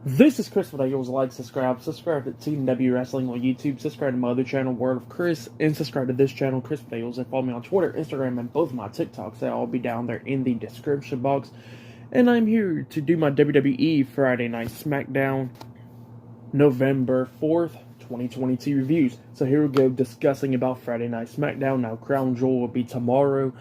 This is Chris with Eagles. Like, subscribe to Team W Wrestling on YouTube, subscribe to my other channel, Word of Chris, and subscribe to this channel, Chris Fails, and follow me on Twitter, Instagram, and both of my TikToks. They'll all be down there in the description box. And I'm here to do my WWE Friday Night SmackDown November 4th, 2022 reviews. So here we go, discussing about Friday Night SmackDown. Now, Crown Jewel will be tomorrow,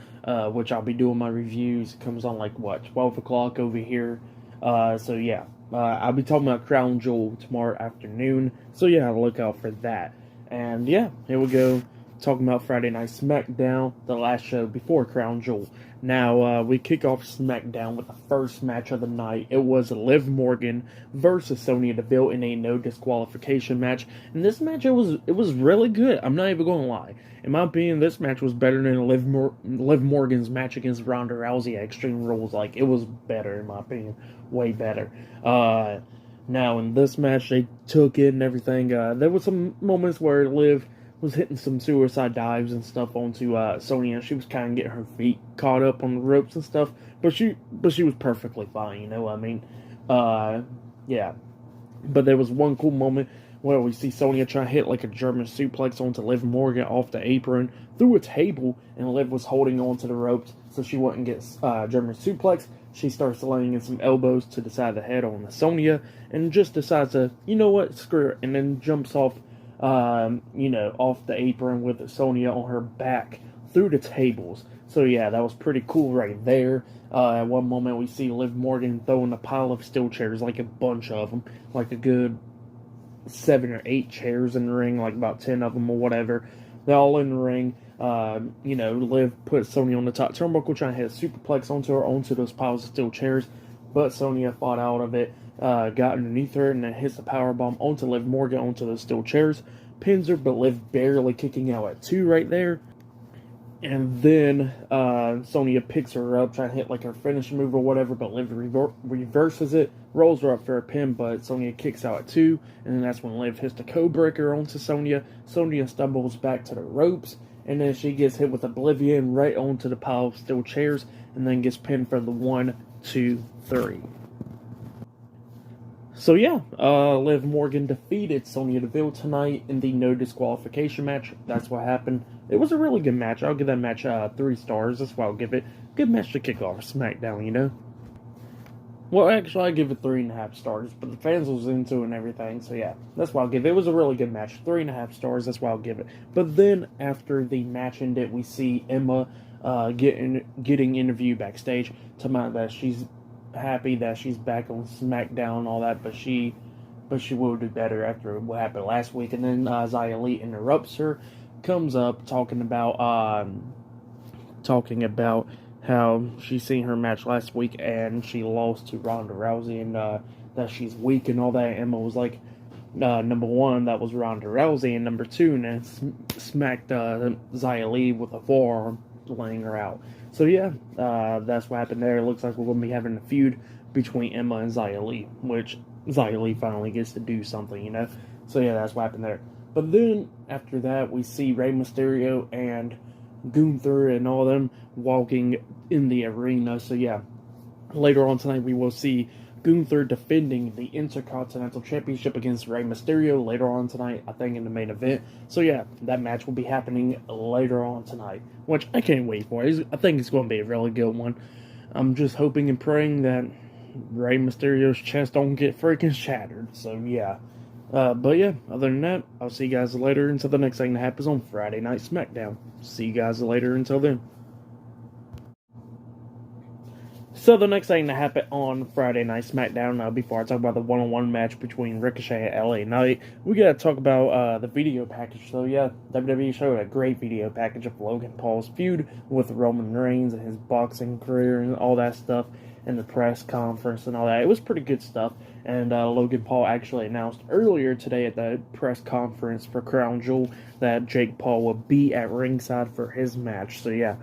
which I'll be doing my reviews. It comes on like, 12 o'clock over here. So yeah. I'll be talking about Crown Jewel tomorrow afternoon, so yeah, look out for that. And yeah, here we go, talking about Friday Night SmackDown, the last show before Crown Jewel. Now, we kick off SmackDown with the first match of the night. It was Liv Morgan versus Sonya Deville in a no disqualification match. And this match, it was really good. I'm not even going to lie. In my opinion, this match was better than Liv Morgan's match against Ronda Rousey at Extreme Rules. Like, it was better, in my opinion. Way better. Now, in this match, they took it and everything. There was some moments where Liv was hitting some suicide dives and stuff onto Sonya. She was kind of getting her feet caught up on the ropes and stuff, but she was perfectly fine. You know what I mean? Yeah. But there was one cool moment where we see Sonya try to hit like a German suplex onto Liv Morgan off the apron through a table, and Liv was holding on to the ropes so she wouldn't get German suplex. She starts laying in some elbows to the side of the head on the Sonya, and just decides to, you know what, screw it, and then jumps off, off the apron with Sonya on her back through the tables. So yeah, that was pretty cool right there. At one moment we see Liv Morgan throwing a pile of steel chairs, like a bunch of them, like a good 7 or 8 chairs in the ring, like about 10 of them or whatever. They're all in the ring. Liv put Sonya on the top turnbuckle, trying to hit a superplex onto those piles of steel chairs, but Sonya fought out of it, got underneath her, and then hits the powerbomb onto Liv Morgan onto those steel chairs, pins her, but Liv barely kicking out at 2 right there. And then Sonya picks her up, trying to hit like her finish move or whatever, but Liv reverses it, rolls her up for a pin, but Sonya kicks out at 2, and then that's when Liv hits the code breaker onto Sonya. Sonya stumbles back to the ropes, and then she gets hit with Oblivion right onto the pile of steel chairs, and then gets pinned for the 1, 2, 3. So yeah, Liv Morgan defeated Sonya Deville tonight in the no disqualification match. That's what happened. It was a really good match. I'll give that match 3 stars. That's why I'll give it. Good match to kick off SmackDown, you know? Well, actually, I give it 3.5 stars, but the fans was into it and everything, so yeah, that's why I'll give it. It was a really good match. 3.5 stars, that's why I'll give it. But then, after the match ended, we see Emma getting interviewed backstage, talking about that she's happy that she's back on SmackDown and all that, but she will do better after what happened last week. And then Xia Li interrupts her, comes up talking about how she's seen her match last week and she lost to Ronda Rousey, and that she's weak and all that. Emma was like, number 1, that was Ronda Rousey, and number 2, and then smacked Xia Li with a forearm, laying her out. So yeah, that's what happened there. It looks like we're going to be having a feud between Emma and Xia Li, which Xia Li finally gets to do something, you know? So yeah, that's what happened there. But then, after that, we see Rey Mysterio and Gunther and all of them walking in the arena. So yeah, later on tonight we will see Gunther defending the Intercontinental Championship against Rey Mysterio later on tonight, I think in the main event. So yeah, that match will be happening later on tonight, which I can't wait for. I think it's going to be a really good one. I'm just hoping and praying that Rey Mysterio's chest don't get freaking shattered. So yeah. But yeah, other than that, I'll see you guys later until the next thing that happens on Friday Night SmackDown. See you guys later until then. So the next thing that happened on Friday Night SmackDown, before I talk about the one-on-one match between Ricochet and LA Knight, we gotta talk about the video package. So yeah, WWE showed a great video package of Logan Paul's feud with Roman Reigns and his boxing career and all that stuff, and the press conference and all that. It was pretty good stuff, and Logan Paul actually announced earlier today at the press conference for Crown Jewel that Jake Paul will be at ringside for his match. So yeah,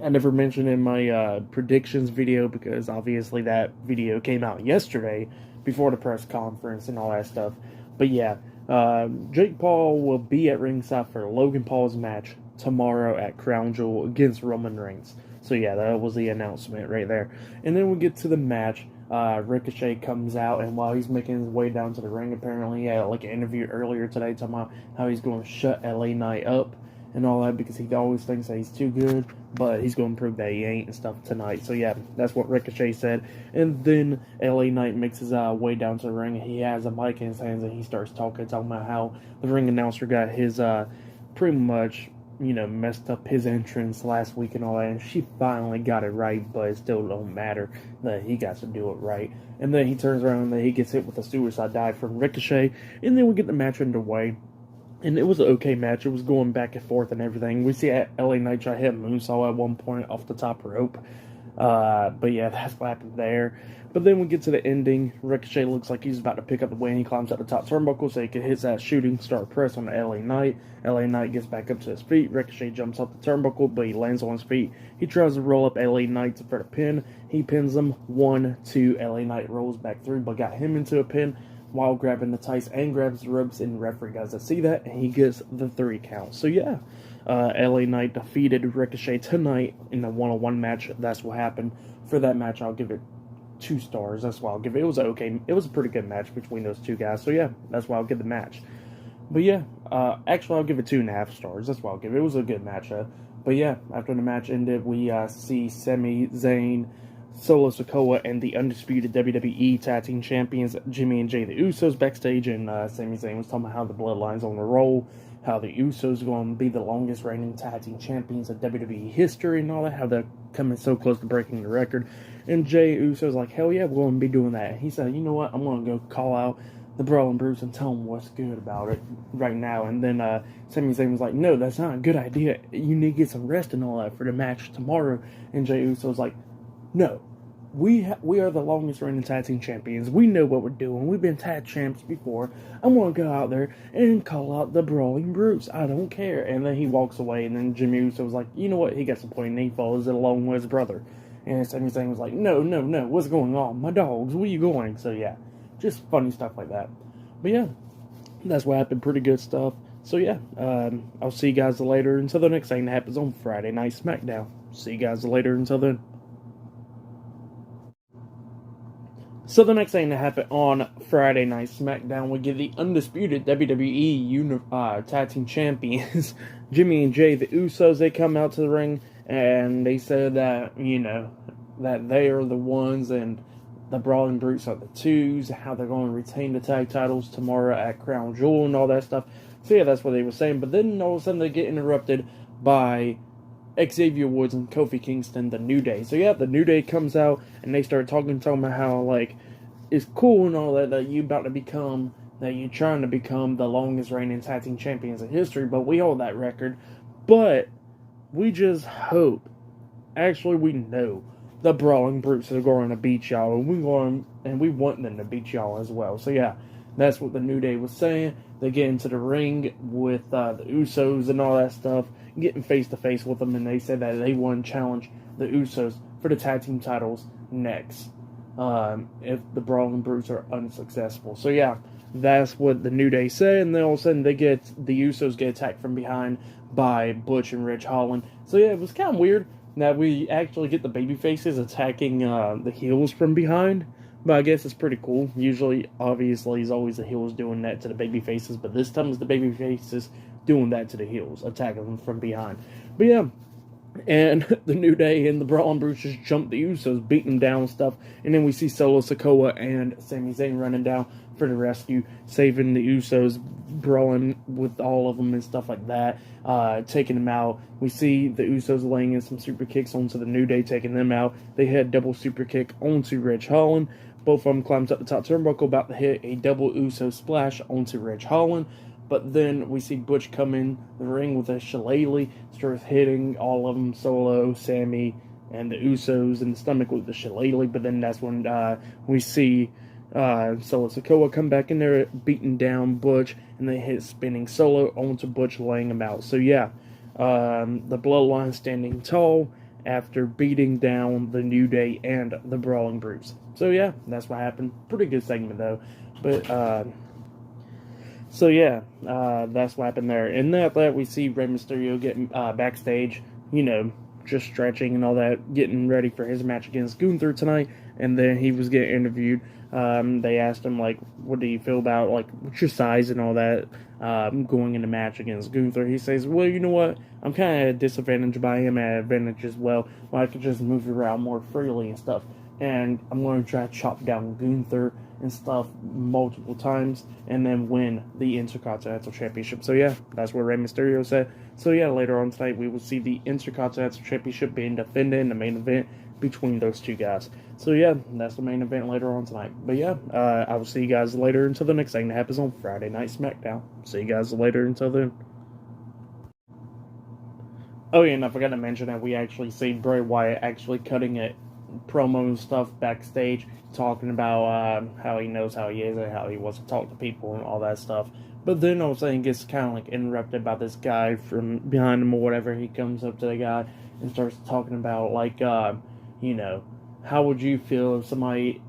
I never mentioned in my predictions video because obviously that video came out yesterday before the press conference and all that stuff. But yeah, Jake Paul will be at ringside for Logan Paul's match tomorrow at Crown Jewel against Roman Reigns. So yeah, that was the announcement right there. And then we get to the match. Ricochet comes out, and while he's making his way down to the ring, apparently he had like an interview earlier today talking about how he's going to shut LA Knight up and all that because he always thinks that he's too good, but he's going to prove that he ain't and stuff tonight. So yeah, that's what Ricochet said. And then LA Knight makes his way down to the ring. He has a mic in his hands and he starts talking about how the ring announcer got his pretty much, messed up his entrance last week and all that, and she finally got it right, but it still don't matter that he got to do it right. And then he turns around and then he gets hit with a suicide dive from Ricochet, and then we get the match underway. And it was an okay match. It was going back and forth and everything. We see LA Knight try to hit Moonsault at one point off the top rope. But yeah, that's what happened there. But then we get to the ending. Ricochet looks like he's about to pick up the win. He climbs up the top turnbuckle so he can hit that shooting star press on LA Knight. LA Knight gets back up to his feet. Ricochet jumps off the turnbuckle, but he lands on his feet. He tries to roll up LA Knight for the pin. He pins him. 1, 2. LA Knight rolls back through, but got him into a pin while grabbing the tights and grabs the ropes, and the referee doesn't see that, and he gets the 3 count. So yeah, LA Knight defeated Ricochet tonight in the one-on-one match. That's what happened. For that match, I'll give it 2 stars. That's why I'll give it. It was okay. It was a pretty good match between those two guys. So yeah, that's why I'll give the match. But yeah, actually I'll give it 2.5 stars. That's why I'll give it. It was a good match. But yeah, after the match ended, we see Sami Zayn, Solo Sikoa, and the undisputed WWE Tag Team Champions Jimmy and Jay the Usos backstage, and Sami Zayn was talking about how the Bloodline's on the roll, how the Usos are going to be the longest reigning Tag Team Champions of WWE history and all that, how they're coming so close to breaking the record. And Jay Uso's like, hell yeah, we're going to be doing that. He said, you know what, I'm going to go call out the Brawling Brutes and tell them what's good about it right now. And then Sami Zayn was like, no, that's not a good idea. You need to get some rest and all that for the match tomorrow. And Jay Uso's like, no, we are the longest reigning tag team champions. We know what we're doing. We've been tag champs before. I'm going to go out there and call out the Brawling Brutes. I don't care. And then he walks away, and then Jimmy Uso was like, you know what? He got some point, and he follows it along with his brother. And Sami Zayn was like, no, what's going on? My dogs, where you going? So yeah, just funny stuff like that. But yeah, that's what happened. Pretty good stuff. So yeah, I'll see you guys later until the next thing that happens on Friday Night SmackDown. See you guys later until then. So the next thing that happened on Friday Night SmackDown, we get the undisputed WWE Tag Team Champions, Jimmy and Jay, the Usos. They come out to the ring, and they said that, that they are the ones, and the Brawling Brutes are the twos, how they're going to retain the tag titles tomorrow at Crown Jewel and all that stuff. So yeah, that's what they were saying. But then all of a sudden they get interrupted by Xavier Woods and Kofi Kingston, the New Day. So yeah, the New Day comes out and they start talking about how like it's cool and all that you're trying to become the longest reigning tag team champions in history, but we hold that record. But we just hope, actually we know, the Brawling Brutes are going to beat y'all, and we want them to beat y'all as well. So yeah, that's what the New Day was saying. They get into the ring with the Usos and all that stuff, getting face-to-face with them, and they said that they want to challenge the Usos for the tag team titles next, if the Brawling Brutes are unsuccessful. So yeah, that's what the New Day said, and then all of a sudden the Usos get attacked from behind by Butch and Ridge Holland. So yeah, it was kind of weird that we actually get the babyfaces attacking the heels from behind. But I guess it's pretty cool. Usually, obviously, it's always the heels doing that to the babyfaces, but this time it's the babyfaces doing that to the heels, attacking them from behind. But yeah, and the New Day and the Brawling Brutes just jump the Usos, beating them down and stuff. And then we see Solo Sikoa and Sami Zayn running down for the rescue, saving the Usos, brawling with all of them and stuff like that, taking them out. We see the Usos laying in some super kicks onto the New Day, taking them out. They hit a double super kick onto Ridge Holland. Both of them climbs up the top turnbuckle, about to hit a double Uso splash onto Ridge Holland. But then we see Butch come in the ring with a shillelagh, starts hitting all of them, Solo, Sammy, and the Usos in the stomach with the shillelagh. But then that's when we see Solo Sikoa come back in there, beating down Butch, and they hit spinning Solo onto Butch, laying him out. So yeah, the Bloodline standing tall after beating down the New Day and the Brawling Brutes. So yeah, that's what happened. Pretty good segment though. But so yeah, that's what happened there. And after that, we see Rey Mysterio getting backstage, just stretching and all that, getting ready for his match against Gunther tonight. and then he was getting interviewed. They asked him, like, what do you feel about, like, what's your size and all that, going in the match against Gunther. He says, well, you know what, I'm kind of at a disadvantage, but I am at an advantage as well, where I could just move around more freely and stuff, and I'm going to try to chop down Gunther and stuff multiple times, and then win the Intercontinental Championship. So yeah, that's what Rey Mysterio said. So yeah, later on tonight, we will see the Intercontinental Championship being defended in the main event between those two guys. So yeah, that's the main event later on tonight. But yeah, I will see you guys later until the next thing that happens on Friday Night SmackDown. See you guys later until then. Oh yeah, and I forgot to mention that we actually see Bray Wyatt actually cutting it promo and stuff backstage, talking about how he knows how he is and how he wants to talk to people and all that stuff. But then all of a sudden gets kind of like interrupted by this guy from behind him or whatever. He comes up to the guy and starts talking about, like, how would you feel if somebody,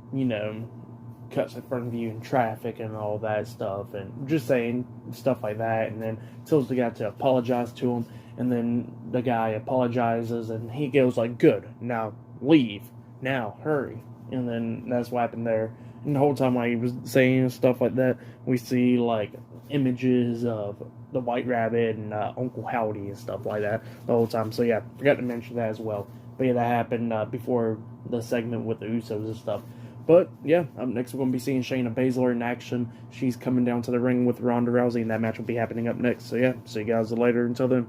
cuts in front of you in traffic and all that stuff, and just saying stuff like that, and then tells the guy to apologize to him, and then the guy apologizes, and he goes like, good, now leave, now hurry, and then that's what happened there. And the whole time while he was saying stuff like that, we see like images of the White Rabbit and Uncle Howdy and stuff like that the whole time. So yeah, forgot to mention that as well. But yeah, that happened before the segment with the Usos and stuff. But yeah, up next we're going to be seeing Shayna Baszler in action. She's coming down to the ring with Ronda Rousey, and that match will be happening up next. So yeah, see you guys later. Until then.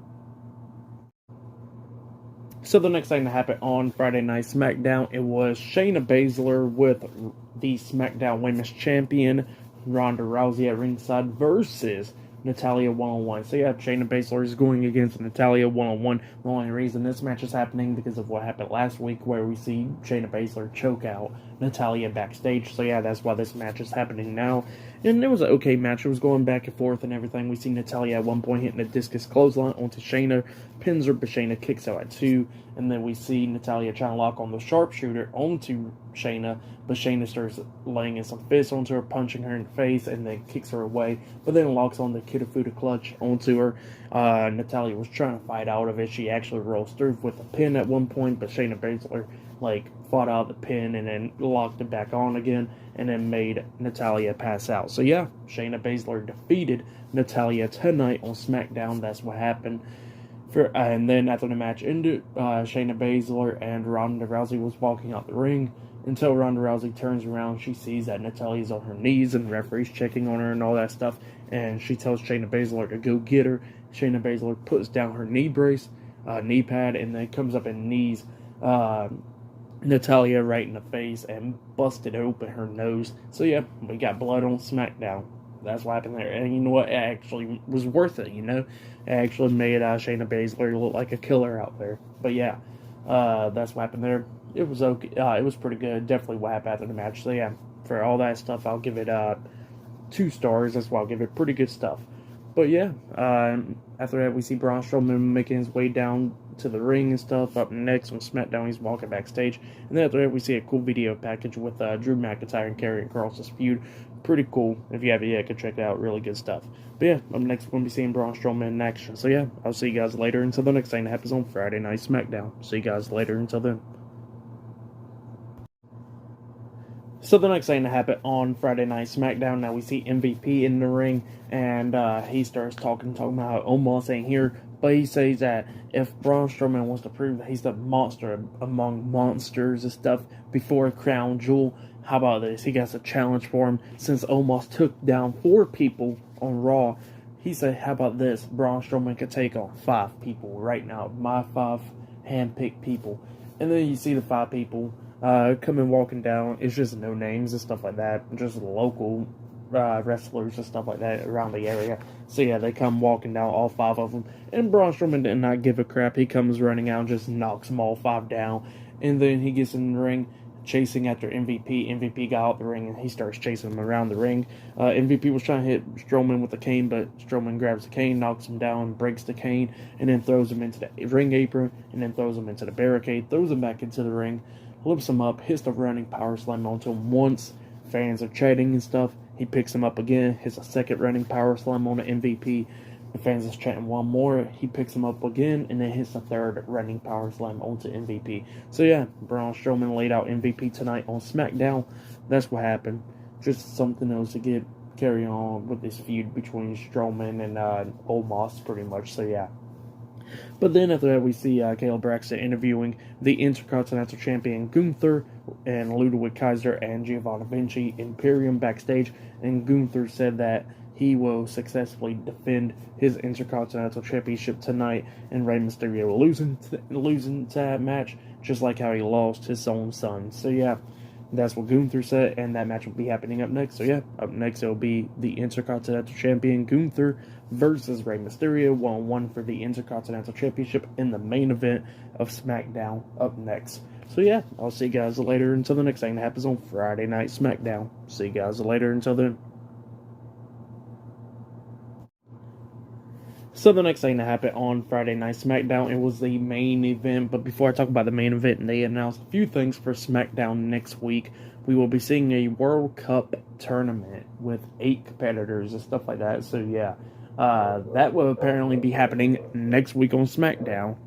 So the next thing that happened on Friday Night SmackDown, it was Shayna Baszler with the SmackDown Women's Champion Ronda Rousey at ringside versus Natalya one-on-one. So yeah, Shayna Baszler is going against Natalya one-on-one. The only reason this match is happening because of what happened last week, where we see Shayna Baszler choke out Natalya backstage. So yeah, that's why this match is happening now. And it was an okay match. It was going back and forth and everything. We see Natalya at one point hitting a discus clothesline onto Shayna, pins her, but Shayna kicks out at 2. And then we see Natalya trying to lock on the sharpshooter onto Shayna, but Shayna starts laying in some fists onto her, punching her in the face, and then kicks her away, but then locks on the Kitafuda clutch onto her. Natalya was trying to fight out of it. She actually rolls through with a pin at one point, but Shayna Baszler fought out of the pin and then locked it back on again, and then made Natalya pass out. So yeah, Shayna Baszler defeated Natalya tonight on SmackDown. That's what happened. And then after the match ended, Shayna Baszler and Ronda Rousey was walking out the ring until Ronda Rousey turns around. She sees that Natalya's on her knees and the referee's checking on her and all that stuff, and she tells Shayna Baszler to go get her. Shayna Baszler puts down her knee brace, knee pad, and then comes up and knees Natalya right in the face and busted open her nose. So yeah, we got blood on SmackDown. That's what happened there. And you know what? It actually was worth it, It actually made Shayna Baszler look like a killer out there. But yeah, that's what happened there. It was okay. It was pretty good. Definitely what happened after the match. So yeah, for all that stuff, I'll give it 2 stars. That's why I'll give it pretty good stuff. But yeah, after that, we see Braun Strowman making his way down to the ring and stuff. Up next on SmackDown, he's walking backstage. And then after that, we see a cool video package with Drew McIntyre and Karrion Kross's feud. Pretty cool. If you haven't yet, go check it out. Really good stuff. But yeah, up next, we're going to be seeing Braun Strowman in action. So yeah, I'll see you guys later until the next thing that happens on Friday Night SmackDown. See you guys later until then. So the next thing that happened on Friday Night SmackDown, now we see MVP in the ring, and he starts talking about how Omos ain't here, but he says that if Braun Strowman wants to prove that he's the monster among monsters and stuff before Crown Jewel, how about this? He got a challenge for him since Omos took down 4 people on Raw. He said, how about this? Braun Strowman could take on 5 people right now, my 5 hand-picked people. And then you see the 5 people coming walking down. It's just no names and stuff like that, just local wrestlers and stuff like that around the area. So yeah, they come walking down, all 5 of them, and Braun Strowman did not give a crap. He comes running out and just knocks them all 5 down, and then he gets in the ring chasing after MVP. MVP got out the ring and he starts chasing him around the ring. MVP was trying to hit Strowman with the cane, but Strowman grabs the cane, knocks him down, breaks the cane, and then throws him into the ring apron, and then throws him into the barricade, throws him back into the ring, lifts him up, hits the running power slam onto him once. Fans are chatting and stuff. He picks him up again, hits a second running power slam on the MVP. The fans is chanting one more. He picks him up again and then hits the third running power slam onto MVP. So yeah, Braun Strowman laid out MVP tonight on SmackDown. That's what happened. Just something else to carry on with this feud between Strowman and Omos, pretty much. So yeah. But then after that, we see Caleb Braxton interviewing the Intercontinental Champion Gunther and Ludwig Kaiser and Giovanni Vinci Imperium backstage. And Gunther said that he will successfully defend his Intercontinental Championship tonight, and Rey Mysterio losing to that match, just like how he lost his own son. So yeah, that's what Gunther said, and that match will be happening up next. So yeah, up next it will be the Intercontinental Champion Gunther versus Rey Mysterio, 1-on-1 for the Intercontinental Championship in the main event of SmackDown up next. So yeah, I'll see you guys later until the next thing that happens on Friday Night SmackDown. See you guys later until then. So the next thing that happened on Friday Night SmackDown, it was the main event. But before I talk about the main event, they announced a few things for SmackDown next week. We will be seeing a World Cup tournament with 8 competitors and stuff like that. So yeah, that will apparently be happening next week on SmackDown.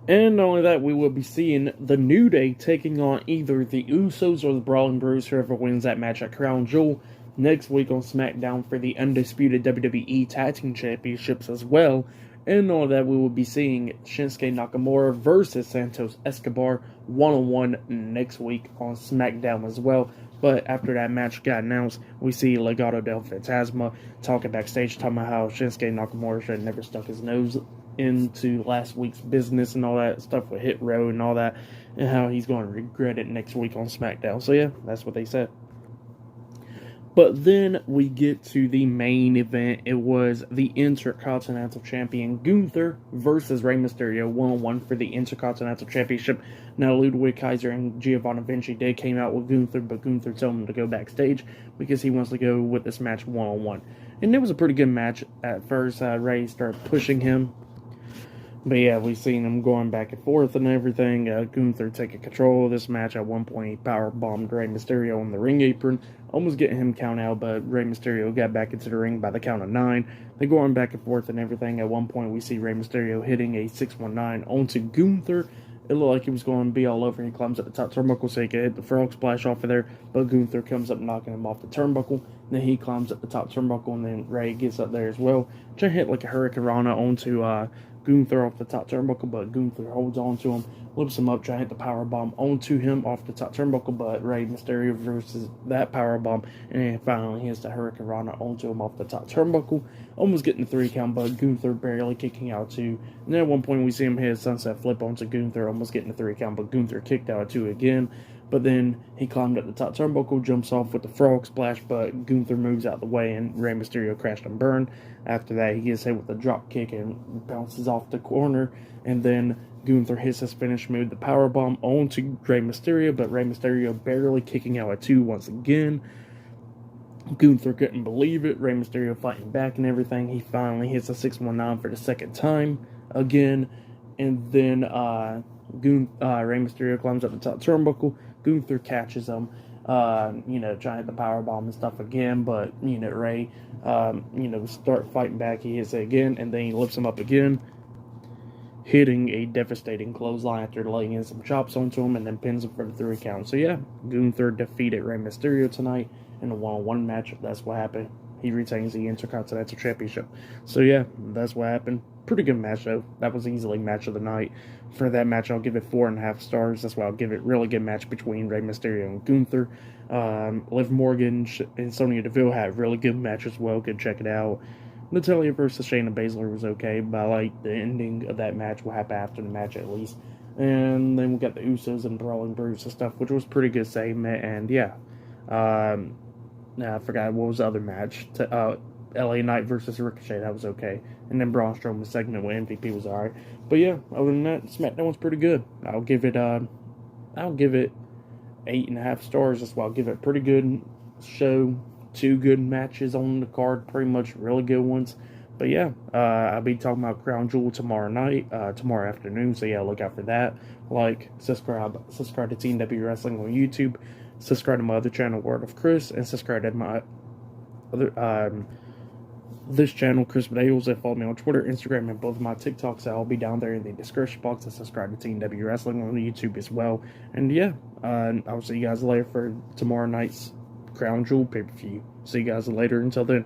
And not only that, we will be seeing the New Day taking on either the Usos or the Brawling Brutes, whoever wins that match at Crown Jewel, next week on SmackDown for the undisputed WWE Tag Team Championships as well. And all that, we will be seeing Shinsuke Nakamura versus Santos Escobar 1-on-1 next week on SmackDown as well. But after that match got announced, we see Legado del Fantasma talking backstage, talking about how Shinsuke Nakamura should have never stuck his nose into last week's business and all that stuff with Hit Row and all that, and how he's going to regret it next week on SmackDown. So yeah, that's what they said. But then we get to the main event. It was the Intercontinental Champion Gunther versus Rey Mysterio, 1-on-1 for the Intercontinental Championship. Now, Ludwig Kaiser and Giovanni Vinci did came out with Gunther, but Gunther told him to go backstage because he wants to go with this match 1-on-1. And it was a pretty good match at first. Rey started pushing him. But yeah, we've seen him going back and forth and everything. Gunther taking control of this match. At one point, he powerbombed Rey Mysterio on the ring apron, almost getting him count out, but Rey Mysterio got back into the ring by the count of 9. They're going back and forth and everything. At one point, we see Rey Mysterio hitting a 619 onto Gunther. It looked like he was going to be all over. He climbs up the top turnbuckle so he could hit the frog splash off of there, but Gunther comes up knocking him off the turnbuckle. Then he climbs up the top turnbuckle, and then Rey gets up there as well. Trying to hit like a Hurricane Rana onto Gunther off the top turnbuckle, but Gunther holds on to him, lifts him up, trying to hit the powerbomb onto him off the top turnbuckle, but Rey Mysterio versus that powerbomb, and then finally hits the Hurricane Rana onto him off the top turnbuckle, almost getting the 3 count, but Gunther barely kicking out too. And then at one point we see him hit a sunset flip onto Gunther, almost getting the 3 count, but Gunther kicked out at 2 again. But then he climbed up the top turnbuckle, jumps off with the frog splash, but Gunther moves out the way and Rey Mysterio crashed and burned. After that, he gets hit with a drop kick and bounces off the corner. And then Gunther hits his finish move, the powerbomb, onto Rey Mysterio, but Rey Mysterio barely kicking out at 2 once again. Gunther couldn't believe it. Rey Mysterio fighting back and everything. He finally hits a 619 for the second time again. And then Rey Mysterio climbs up the top turnbuckle. Gunther catches him, trying to hit the powerbomb and stuff again, but, Rey, start fighting back. He hits it again, and then he lifts him up again, hitting a devastating clothesline after laying in some chops onto him, and then pins him for the 3 count. So yeah, Gunther defeated Rey Mysterio tonight in a 1-on-1 match. That's what happened. He retains the Intercontinental Championship. So yeah, that's what happened. Pretty good match though. That was easily match of the night. For that match, I'll give it 4.5 stars. That's why I'll give it really good match between Rey Mysterio and Gunther. Liv Morgan and Sonya Deville had a really good match as well. Go check it out. Natalya versus Shayna Baszler was okay, but I like the ending of that match. What happened after the match at least. And then we got the Usos and Brawling Brutes and stuff, which was pretty good segment. And yeah, I forgot what was the other match. LA Knight versus Ricochet, that was okay. And then Braun Strowman's segment with MVP was alright. But yeah, other than that, SmackDown was pretty good. I'll give it 8.5 stars. That's why I'll give it a pretty good show. 2 good matches on the card, pretty much really good ones. But yeah, I'll be talking about Crown Jewel tomorrow night, tomorrow afternoon. So yeah, look out for that. Like, subscribe to TNW Wrestling on YouTube. Subscribe to my other channel, Word of Chris, and subscribe to my other this channel, Chris Bales. They follow me on Twitter, Instagram, and both of my TikToks. I'll be down there in the description box. And subscribe to Team W Wrestling on YouTube as well. And yeah, I'll see you guys later for tomorrow night's Crown Jewel pay-per-view. See you guys later. Until then.